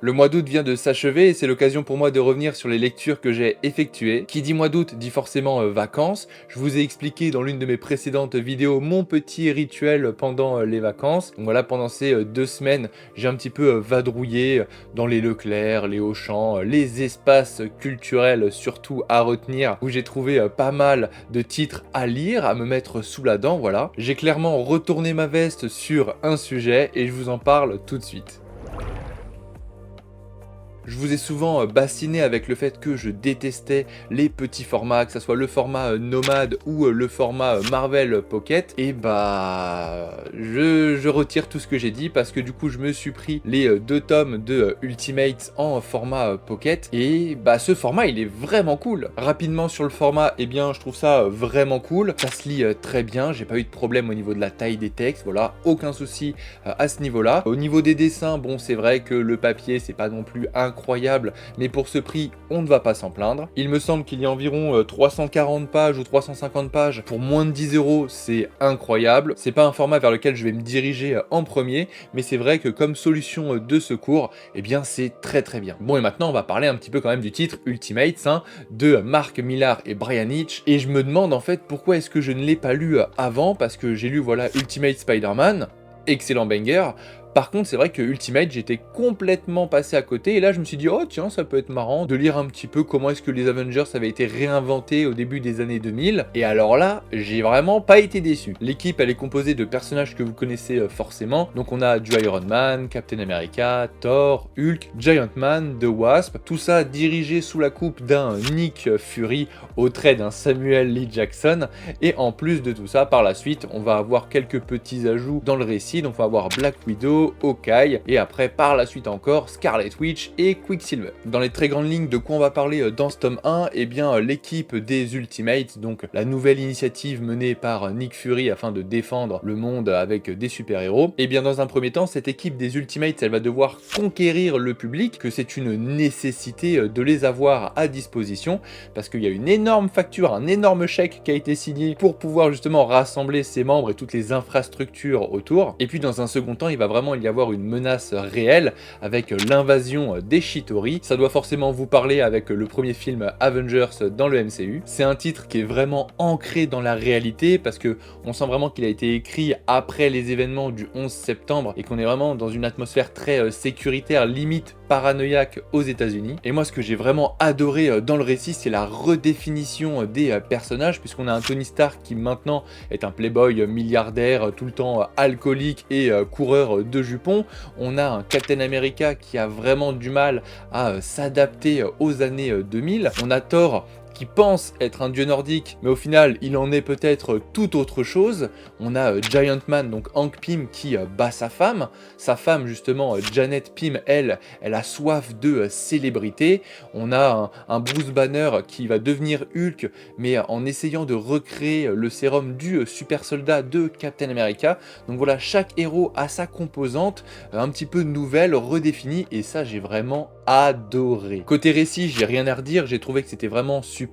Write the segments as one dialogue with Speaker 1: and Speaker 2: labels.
Speaker 1: Le mois d'août vient de s'achever et c'est l'occasion pour moi de revenir sur les lectures que j'ai effectuées. Qui dit mois d'août dit forcément vacances. Je vous ai expliqué dans l'une de mes précédentes vidéos mon petit rituel pendant les vacances. Donc voilà, pendant ces 2 semaines, j'ai un petit peu vadrouillé dans les Leclerc, les Auchan, les espaces culturels surtout à retenir, où j'ai trouvé pas mal de titres à lire, à me mettre sous la dent, voilà. J'ai clairement retourné ma veste sur un sujet et je vous en parle tout de suite. Je vous ai souvent bassiné avec le fait que je détestais les petits formats, que ce soit le format Nomad ou le format Marvel Pocket. Et bah, je retire tout ce que j'ai dit parce que du coup, je me suis pris les 2 tomes de Ultimate en format Pocket. Et bah, ce format, il est vraiment cool. Rapidement sur le format, eh bien, je trouve ça vraiment cool. Ça se lit très bien. J'ai pas eu de problème au niveau de la taille des textes. Voilà, aucun souci à ce niveau-là. Au niveau des dessins, bon, c'est vrai que le papier, c'est pas non plus incroyable, mais pour ce prix, on ne va pas s'en plaindre. Il me semble qu'il y a environ 340 pages ou 350 pages pour moins de 10 euros, c'est incroyable. C'est pas un format vers lequel je vais me diriger en premier, mais c'est vrai que comme solution de secours, eh bien c'est très très bien. Bon, et maintenant on va parler un petit peu quand même du titre Ultimates, hein, de Mark Millar et Brian Hitch, et je me demande en fait pourquoi est-ce que je ne l'ai pas lu avant, parce que j'ai lu voilà Ultimate Spider-Man, excellent banger. Par contre, c'est vrai que Ultimate, j'étais complètement passé à côté, et là je me suis dit, oh tiens, ça peut être marrant de lire un petit peu comment est-ce que les Avengers avaient été réinventés au début des années 2000, et alors là, j'ai vraiment pas été déçu. L'équipe, elle est composée de personnages que vous connaissez forcément, donc on a du Iron Man, Captain America, Thor, Hulk, Giant Man, The Wasp, tout ça dirigé sous la coupe d'un Nick Fury, au trait d'un Samuel L. Jackson, et en plus de tout ça, par la suite, on va avoir quelques petits ajouts dans le récit, donc on va avoir Black Widow, Hawkeye, et après par la suite encore Scarlet Witch et Quicksilver. Dans les très grandes lignes, de quoi on va parler dans ce tome 1, eh bien l'équipe des Ultimates, donc la nouvelle initiative menée par Nick Fury afin de défendre le monde avec des super-héros. Et bien dans un premier temps, cette équipe des Ultimates, elle va devoir conquérir le public, que c'est une nécessité de les avoir à disposition, parce qu'il y a une énorme facture, un énorme chèque qui a été signé pour pouvoir justement rassembler ses membres et toutes les infrastructures autour. Et puis dans un second temps, il va vraiment y avoir une menace réelle avec l'invasion des Chitauri. Ça doit forcément vous parler avec le premier film Avengers dans le MCU. C'est un titre qui est vraiment ancré dans la réalité parce que on sent vraiment qu'il a été écrit après les événements du 11 septembre et qu'on est vraiment dans une atmosphère très sécuritaire, limite paranoïaque aux États-Unis. Et moi, ce que j'ai vraiment adoré dans le récit, c'est la redéfinition des personnages, puisqu'on a un Tony Stark qui maintenant est un playboy milliardaire, tout le temps alcoolique et coureur de jupons. On a un Captain America qui a vraiment du mal à s'adapter aux années 2000. On a Thor qui pense être un dieu nordique, mais au final, il en est peut-être tout autre chose. On a Giant Man, donc Hank Pym, qui bat sa femme. Sa femme, justement, Janet Pym, elle a soif de célébrité. On a un Bruce Banner qui va devenir Hulk, mais en essayant de recréer le sérum du super soldat de Captain America. Donc voilà, chaque héros a sa composante, un petit peu nouvelle, redéfinie, et ça, j'ai vraiment adoré. Côté récit, j'ai rien à redire, j'ai trouvé que c'était vraiment super,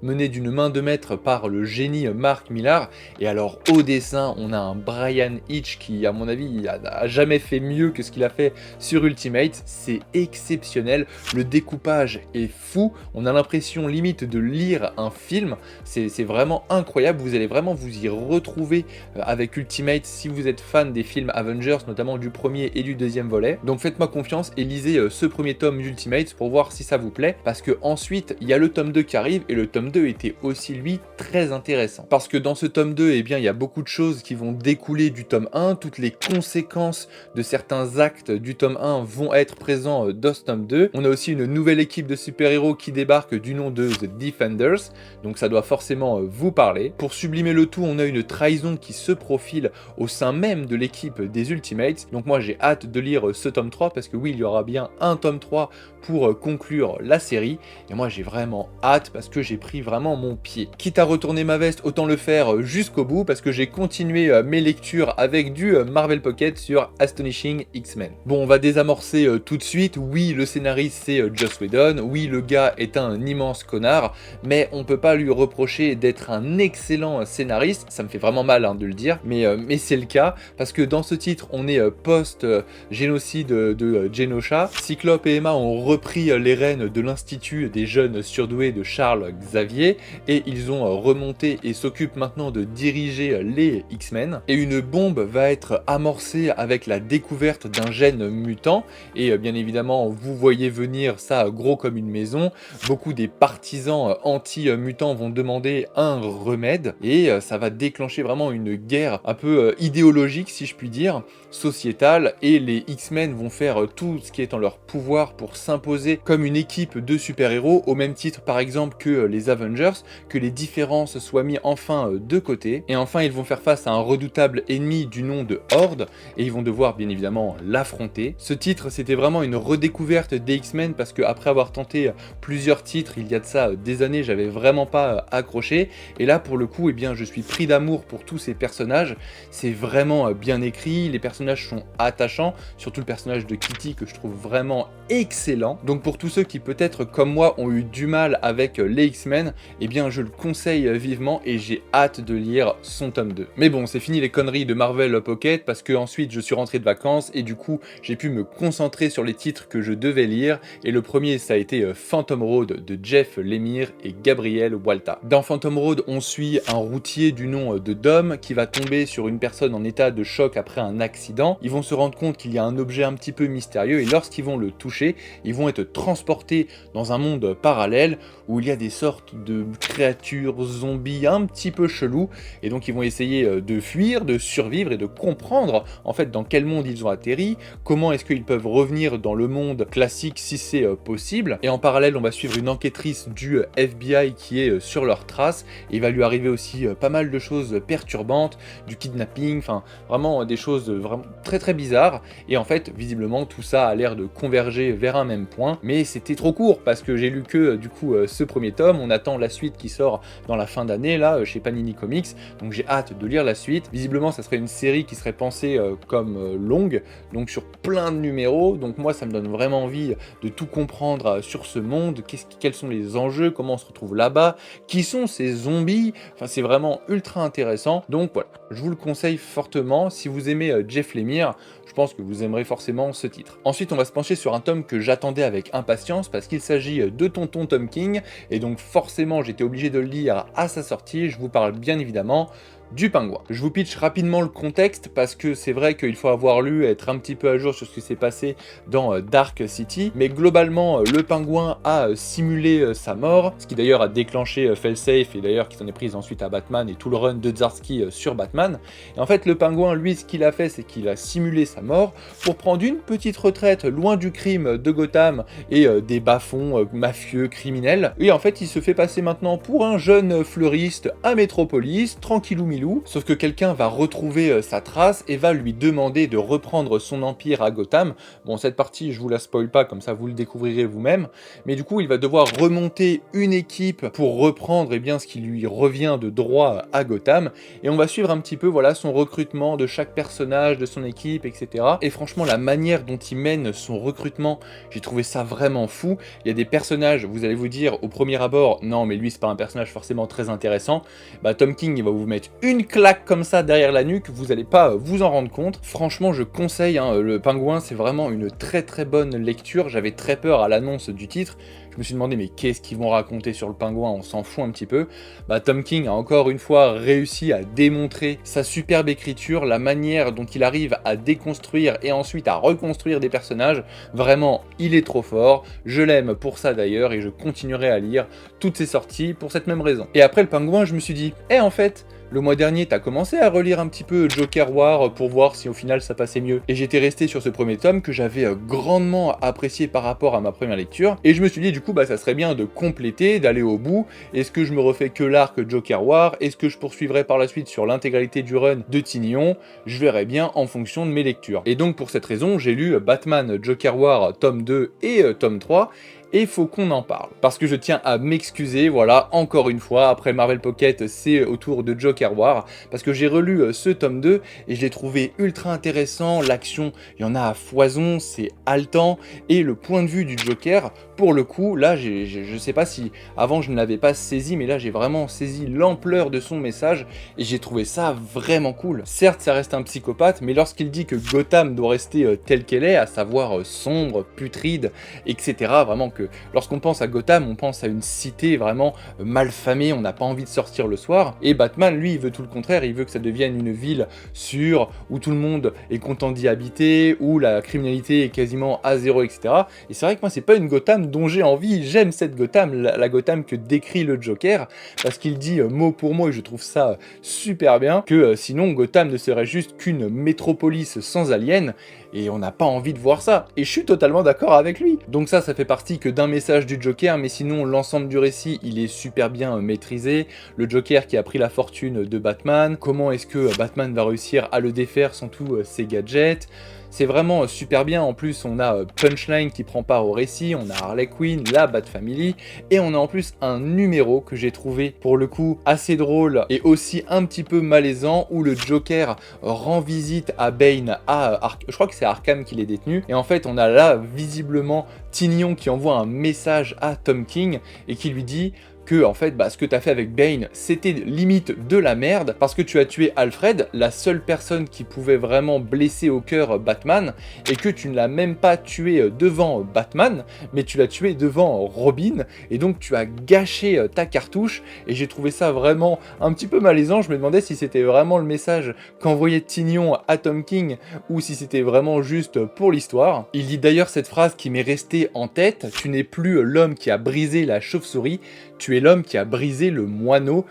Speaker 1: mené d'une main de maître par le génie Mark Millar. Et alors au dessin, on a un Brian Hitch qui, à mon avis, a jamais fait mieux que ce qu'il a fait sur Ultimate. C'est exceptionnel, le découpage est fou, on a l'impression limite de lire un film, c'est vraiment incroyable, vous allez vraiment vous y retrouver avec Ultimate si vous êtes fan des films Avengers, notamment du premier et du deuxième volet. Donc faites-moi confiance et lisez ce premier tome Ultimates pour voir si ça vous plaît, parce que ensuite il y a le tome 2 qui arrive, et le tome 2 était aussi lui très intéressant, parce que dans ce tome 2, eh bien il y a beaucoup de choses qui vont découler du tome 1, toutes les conséquences de certains actes du tome 1 vont être présents dans ce tome 2. On a aussi une nouvelle équipe de super-héros qui débarque du nom de The Defenders, donc ça doit forcément vous parler. Pour sublimer le tout, on a une trahison qui se profile au sein même de l'équipe des Ultimates, donc moi j'ai hâte de lire ce tome 3, parce que oui, il y aura bien un tome 3 pour conclure la série, et moi j'ai vraiment hâte parce parce que j'ai pris vraiment mon pied. Quitte à retourner ma veste, autant le faire jusqu'au bout parce que j'ai continué mes lectures avec du Marvel Pocket sur Astonishing X-Men. Bon, on va désamorcer tout de suite. Oui, le scénariste c'est Joss Whedon, oui, le gars est un immense connard, mais on peut pas lui reprocher d'être un excellent scénariste. Ça me fait vraiment mal de le dire, mais c'est le cas parce que dans ce titre, on est post-génocide de Genosha. Cyclope et Emma ont repris les rênes de l'Institut des jeunes surdoués de Charles Xavier et ils ont remonté et s'occupent maintenant de diriger les X-Men. Et une bombe va être amorcée avec la découverte d'un gène mutant et bien évidemment, vous voyez venir ça gros comme une maison. Beaucoup des partisans anti-mutants vont demander un remède et ça va déclencher vraiment une guerre un peu idéologique, si je puis dire, sociétale, et les X-Men vont faire tout ce qui est en leur pouvoir pour s'imposer comme une équipe de super-héros, au même titre par exemple que les Avengers, que les différences soient mises enfin de côté, et enfin ils vont faire face à un redoutable ennemi du nom de Horde, et ils vont devoir bien évidemment l'affronter. Ce titre c'était vraiment une redécouverte des X-Men, parce que après avoir tenté plusieurs titres il y a de ça des années, j'avais vraiment pas accroché, et là pour le coup, eh bien, je suis pris d'amour pour tous ces personnages. C'est vraiment bien écrit, les personnages sont attachants, surtout le personnage de Kitty que je trouve vraiment excellent. Donc pour tous ceux qui peut-être comme moi ont eu du mal avec les X-Men, eh bien je le conseille vivement et j'ai hâte de lire son tome 2. Mais bon, c'est fini les conneries de Marvel Pocket parce que ensuite je suis rentré de vacances et du coup j'ai pu me concentrer sur les titres que je devais lire, et le premier ça a été Phantom Road de Jeff Lemire et Gabriel Walta. Dans Phantom Road, on suit un routier du nom de Dom qui va tomber sur une personne en état de choc après un accident. Ils vont se rendre compte qu'il y a un objet un petit peu mystérieux et lorsqu'ils vont le toucher, ils vont être transportés dans un monde parallèle où il y a des sortes de créatures zombies un petit peu chelous, et donc ils vont essayer de fuir, de survivre et de comprendre en fait dans quel monde ils ont atterri, comment est-ce qu'ils peuvent revenir dans le monde classique si c'est possible. Et en parallèle, on va suivre une enquêtrice du FBI qui est sur leur trace, et il va lui arriver aussi pas mal de choses perturbantes, du kidnapping, enfin vraiment des choses vraiment très très bizarres, et en fait visiblement tout ça a l'air de converger vers un même point, mais c'était trop court parce que j'ai lu que du coup ce premier tome. On attend la suite qui sort dans la fin d'année là chez Panini Comics, donc j'ai hâte de lire la suite. Visiblement ça serait une série qui serait pensée comme longue, donc sur plein de numéros, donc moi ça me donne vraiment envie de tout comprendre sur ce monde, quels sont les enjeux, comment on se retrouve là-bas, qui sont ces zombies, enfin c'est vraiment ultra intéressant. Donc voilà, je vous le conseille fortement. Si vous aimez Jeff Lemire, je pense que vous aimerez forcément ce titre. Ensuite, on va se pencher sur un tome que j'attendais avec impatience parce qu'il s'agit de Tonton Tom King, et donc forcément j'étais obligé de le lire à sa sortie. Je vous parle bien évidemment du Pingouin. Je vous pitch rapidement le contexte parce que c'est vrai qu'il faut avoir lu, être un petit peu à jour sur ce qui s'est passé dans Dark City, mais globalement le Pingouin a simulé sa mort, ce qui d'ailleurs a déclenché Failsafe, et d'ailleurs qui s'en est prise ensuite à Batman et tout le run de Zdarsky sur Batman. Et en fait le Pingouin, lui, ce qu'il a fait, c'est qu'il a simulé sa mort pour prendre une petite retraite loin du crime de Gotham et des bas-fonds mafieux, criminels, et en fait il se fait passer maintenant pour un jeune fleuriste à Metropolis, tranquillou milou, sauf que quelqu'un va retrouver sa trace et va lui demander de reprendre son empire à Gotham. Bon, cette partie, je vous la spoil pas, comme ça vous le découvrirez vous-même, mais du coup, il va devoir remonter une équipe pour reprendre bien ce qui lui revient de droit à Gotham, et on va suivre un petit peu voilà, son recrutement de chaque personnage, de son équipe, etc. Et franchement, la manière dont il mène son recrutement, j'ai trouvé ça vraiment fou. Il y a des personnages, vous allez vous dire au premier abord, non mais lui c'est pas un personnage forcément très intéressant, bah Tom King il va vous mettre une claque comme ça derrière la nuque, vous allez pas vous en rendre compte. Franchement je conseille, le Pingouin c'est vraiment une très très bonne lecture. J'avais très peur à l'annonce du titre, je me suis demandé mais qu'est-ce qu'ils vont raconter sur le Pingouin, on s'en fout un petit peu. Bah Tom King a encore une fois réussi à démontrer sa superbe écriture, la manière dont il arrive à déconstruire et ensuite à reconstruire des personnages. Vraiment il est trop fort, je l'aime pour ça d'ailleurs, et je continuerai à lire toutes ses sorties pour cette même raison. Et après le Pingouin, je me suis dit, en fait, le mois dernier, t'as commencé à relire un petit peu Joker War pour voir si au final ça passait mieux. Et j'étais resté sur ce premier tome que j'avais grandement apprécié par rapport à ma première lecture. Et je me suis dit, du coup, bah ça serait bien de compléter, d'aller au bout. Est-ce que je me refais que l'arc Joker War? Est-ce que je poursuivrai par la suite sur l'intégralité du run de Tynion? Je verrai bien en fonction de mes lectures. Et donc pour cette raison, j'ai lu Batman Joker War tome 2 et tome 3. et il faut qu'on en parle. Parce que je tiens à m'excuser, voilà, encore une fois, après Marvel Pocket, c'est au tour de Joker War, parce que j'ai relu ce tome 2, et je l'ai trouvé ultra intéressant, l'action, il y en a à foison, c'est haletant, et le point de vue du Joker, pour le coup, là, je sais pas si avant je ne l'avais pas saisi, mais là j'ai vraiment saisi l'ampleur de son message, et j'ai trouvé ça vraiment cool. Certes, ça reste un psychopathe, mais lorsqu'il dit que Gotham doit rester telle qu'elle est, à savoir sombre, putride, etc., vraiment que lorsqu'on pense à Gotham, on pense à une cité vraiment malfamée, on n'a pas envie de sortir le soir, et Batman, lui, il veut tout le contraire, il veut que ça devienne une ville sûre, où tout le monde est content d'y habiter, où la criminalité est quasiment à zéro, etc. Et c'est vrai que moi, c'est pas une Gotham dont j'ai envie, j'aime cette Gotham, la Gotham que décrit le Joker, parce qu'il dit mot pour mot, et je trouve ça super bien, que sinon Gotham ne serait juste qu'une métropolis sans aliens, et on n'a pas envie de voir ça. Et je suis totalement d'accord avec lui. Donc ça fait partie que d'un message du Joker, mais sinon l'ensemble du récit, il est super bien maîtrisé. Le Joker qui a pris la fortune de Batman, comment est-ce que Batman va réussir à le défaire sans tous ses gadgets. C'est vraiment super bien, en plus on a Punchline qui prend part au récit, on a Harley Quinn, la Bat Family, et on a en plus un numéro que j'ai trouvé pour le coup assez drôle et aussi un petit peu malaisant, où le Joker rend visite à Bane, je crois que c'est Arkham qui l'est détenu, et en fait on a là visiblement Tynion qui envoie un message à Tom King et qui lui dit que en fait ce que tu as fait avec Bane c'était limite de la merde parce que tu as tué Alfred, la seule personne qui pouvait vraiment blesser au cœur Batman, et que tu ne l'as même pas tué devant Batman mais tu l'as tué devant Robin, et donc tu as gâché ta cartouche. Et j'ai trouvé ça vraiment un petit peu malaisant, je me demandais si c'était vraiment le message qu'envoyait Tynion à Tom King ou si c'était vraiment juste pour l'histoire. Il dit d'ailleurs cette phrase qui m'est restée en tête: tu n'es plus l'homme qui a brisé la chauve-souris, tu es l'homme qui a brisé le moineau.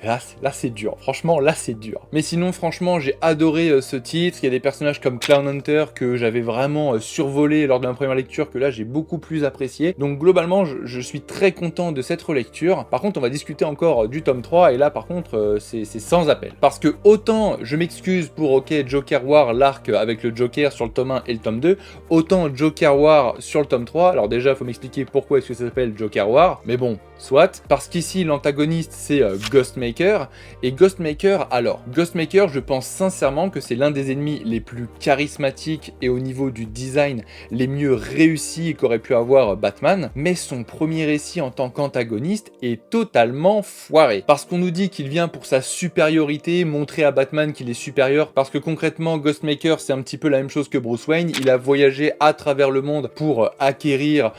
Speaker 1: Là c'est dur, franchement là c'est dur. Mais sinon franchement j'ai adoré ce titre, il y a des personnages comme Clown Hunter que j'avais vraiment survolé lors de ma première lecture, que là j'ai beaucoup plus apprécié. Donc globalement je suis très content de cette relecture. Par contre on va discuter encore du tome 3, et là par contre c'est sans appel. Parce que autant je m'excuse pour Joker War, l'arc avec le Joker sur le tome 1 et le tome 2, autant Joker War sur le tome 3, alors déjà faut m'expliquer pourquoi est-ce que ça s'appelle Joker War, mais bon, soit. Parce qu'ici l'antagoniste c'est Ghostmaker. Et Ghostmaker, je pense sincèrement que c'est l'un des ennemis les plus charismatiques et au niveau du design les mieux réussis qu'aurait pu avoir Batman, mais son premier récit en tant qu'antagoniste est totalement foiré. Parce qu'on nous dit qu'il vient pour sa supériorité, montrer à Batman qu'il est supérieur, parce que concrètement Ghostmaker c'est un petit peu la même chose que Bruce Wayne, il a voyagé à travers le monde pour acquérir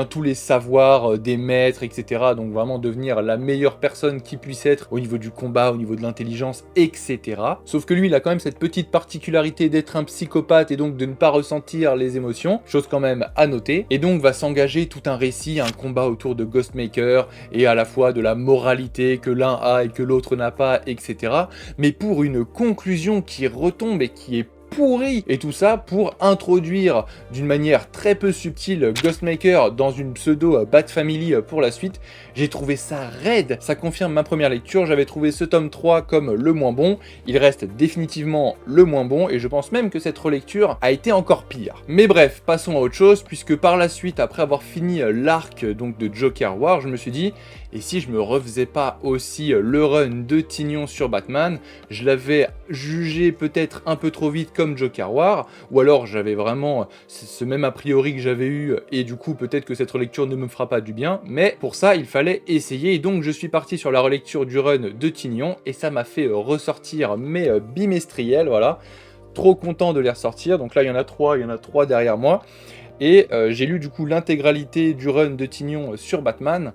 Speaker 1: tous les savoirs des maîtres, etc. Donc vraiment devenir la meilleure personne qui puisse être au niveau du combat, au niveau de l'intelligence, etc. Sauf que lui, il a quand même cette petite particularité d'être un psychopathe et donc de ne pas ressentir les émotions, chose quand même à noter, et donc va s'engager tout un récit, un combat autour de Ghostmaker, et à la fois de la moralité que l'un a et que l'autre n'a pas, etc. Mais pour une conclusion qui retombe et qui est pourri, et tout ça pour introduire d'une manière très peu subtile Ghostmaker dans une pseudo Bat Family pour la suite. J'ai trouvé ça raide, ça confirme ma première lecture, j'avais trouvé ce tome 3 comme le moins bon, il reste définitivement le moins bon, et je pense même que cette relecture a été encore pire. Mais bref, passons à autre chose, puisque par la suite, après avoir fini l'arc donc de Joker War, je me suis dit, et si je me refaisais pas aussi le run de Tynion sur Batman? Je l'avais jugé peut-être un peu trop vite comme Joker War, ou alors j'avais vraiment ce même a priori que j'avais eu, et du coup peut-être que cette relecture ne me fera pas du bien, mais pour ça il fallait essayer, et donc je suis parti sur la relecture du run de Tynion, et ça m'a fait ressortir mes bimestriels, voilà. Trop content de les ressortir, donc là il y en a trois derrière moi, et j'ai lu du coup l'intégralité du run de Tynion sur Batman.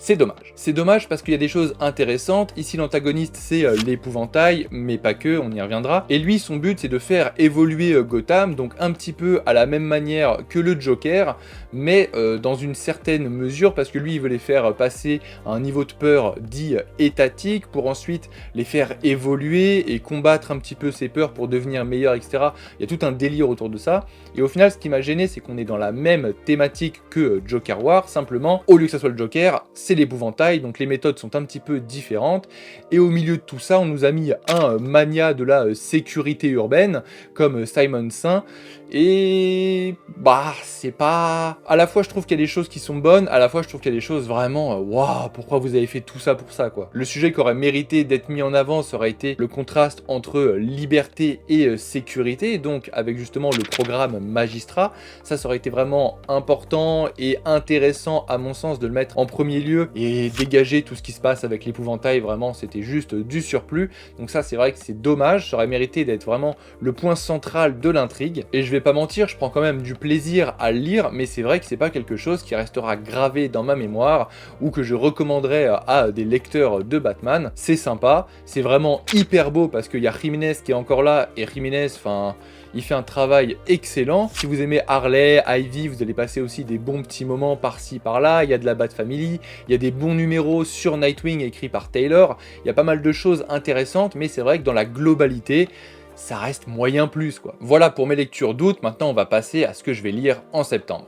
Speaker 1: C'est dommage. C'est dommage parce qu'il y a des choses intéressantes. Ici, l'antagoniste, c'est l'épouvantail, mais pas que, on y reviendra. Et lui, son but, c'est de faire évoluer Gotham, donc un petit peu à la même manière que le Joker, mais dans une certaine mesure, parce que lui, il veut les faire passer à un niveau de peur dit étatique, pour ensuite les faire évoluer et combattre un petit peu ces peurs pour devenir meilleurs, etc. Il y a tout un délire autour de ça. Et au final, ce qui m'a gêné, c'est qu'on est dans la même thématique que Joker War, simplement, au lieu que ça soit le Joker, c'est c'est l'épouvantail, donc les méthodes sont un petit peu différentes. Et au milieu de tout ça, on nous a mis un mania de la sécurité urbaine, comme Simon Saint, et bah c'est pas... À la fois je trouve qu'il y a des choses qui sont bonnes, à la fois je trouve qu'il y a des choses vraiment... Waouh, pourquoi vous avez fait tout ça pour ça, quoi. Le sujet qui aurait mérité d'être mis en avant, ça aurait été le contraste entre liberté et sécurité, donc avec justement le programme Magistrat. Ça aurait été vraiment important et intéressant à mon sens de le mettre en premier lieu et dégager tout ce qui se passe avec l'épouvantail, vraiment c'était juste du surplus. Donc ça c'est vrai que c'est dommage, ça aurait mérité d'être vraiment le point central de l'intrigue. Et je vais pas mentir, je prends quand même du plaisir à le lire, mais c'est vrai que c'est pas quelque chose qui restera gravé dans ma mémoire ou que je recommanderais à des lecteurs de Batman. C'est sympa, c'est vraiment hyper beau parce qu'il y a Jiménez qui est encore là, et Jiménez, enfin, il fait un travail excellent. Si vous aimez Harley, Ivy, vous allez passer aussi des bons petits moments par-ci, par-là. Il y a de la Bat Family, il y a des bons numéros sur Nightwing écrits par Taylor. Il y a pas mal de choses intéressantes, mais c'est vrai que dans la globalité, ça reste moyen plus, quoi. Voilà pour mes lectures d'août. Maintenant, on va passer à ce que je vais lire en septembre.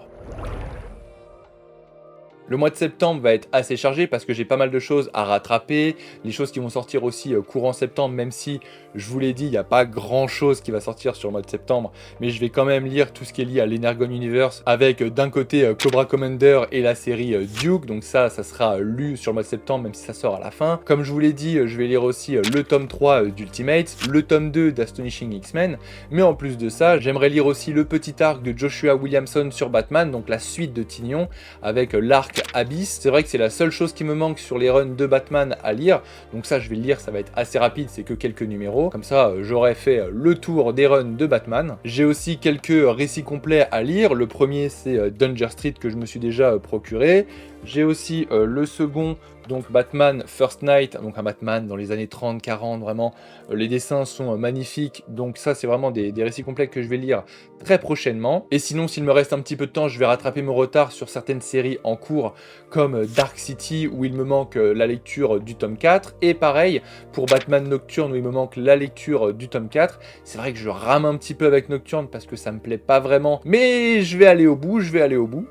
Speaker 1: Le mois de septembre va être assez chargé parce que j'ai pas mal de choses à rattraper, les choses qui vont sortir aussi courant septembre, même si, je vous l'ai dit, il n'y a pas grand chose qui va sortir sur le mois de septembre, mais je vais quand même lire tout ce qui est lié à l'Energon Universe, avec d'un côté Cobra Commander et la série Duke, donc ça sera lu sur le mois de septembre, même si ça sort à la fin. Comme je vous l'ai dit, je vais lire aussi le tome 3 d'Ultimate, le tome 2 d'Astonishing X-Men, mais en plus de ça, j'aimerais lire aussi le petit arc de Joshua Williamson sur Batman, donc la suite de Tignon, avec l'arc Abyss. C'est vrai que c'est la seule chose qui me manque sur les runs de Batman à lire, donc ça je vais le lire, ça va être assez rapide, c'est que quelques numéros, comme ça j'aurai fait le tour des runs de Batman. J'ai aussi quelques récits complets à lire, le premier c'est Danger Street que je me suis déjà procuré, j'ai aussi le second, donc Batman First Night, donc un Batman dans les années 30-40, vraiment, les dessins sont magnifiques, donc ça c'est vraiment des récits complets que je vais lire très prochainement. Et sinon, s'il me reste un petit peu de temps, je vais rattraper mon retard sur certaines séries en cours, comme Dark City, où il me manque la lecture du tome 4, et pareil, pour Batman Nocturne, où il me manque la lecture du tome 4. C'est vrai que je rame un petit peu avec Nocturne, parce que ça me plaît pas vraiment, mais je vais aller au bout,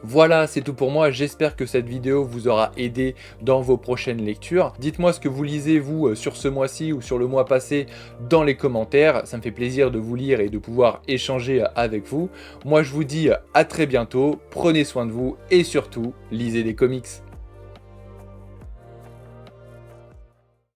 Speaker 1: Voilà, c'est tout pour moi, j'espère que cette vidéo vous aura aidé dans vos prochaines lectures. Dites-moi ce que vous lisez, vous, sur ce mois-ci ou sur le mois passé, dans les commentaires. Ça me fait plaisir de vous lire et de pouvoir échanger avec vous. Moi, je vous dis à très bientôt, prenez soin de vous et surtout, lisez des comics.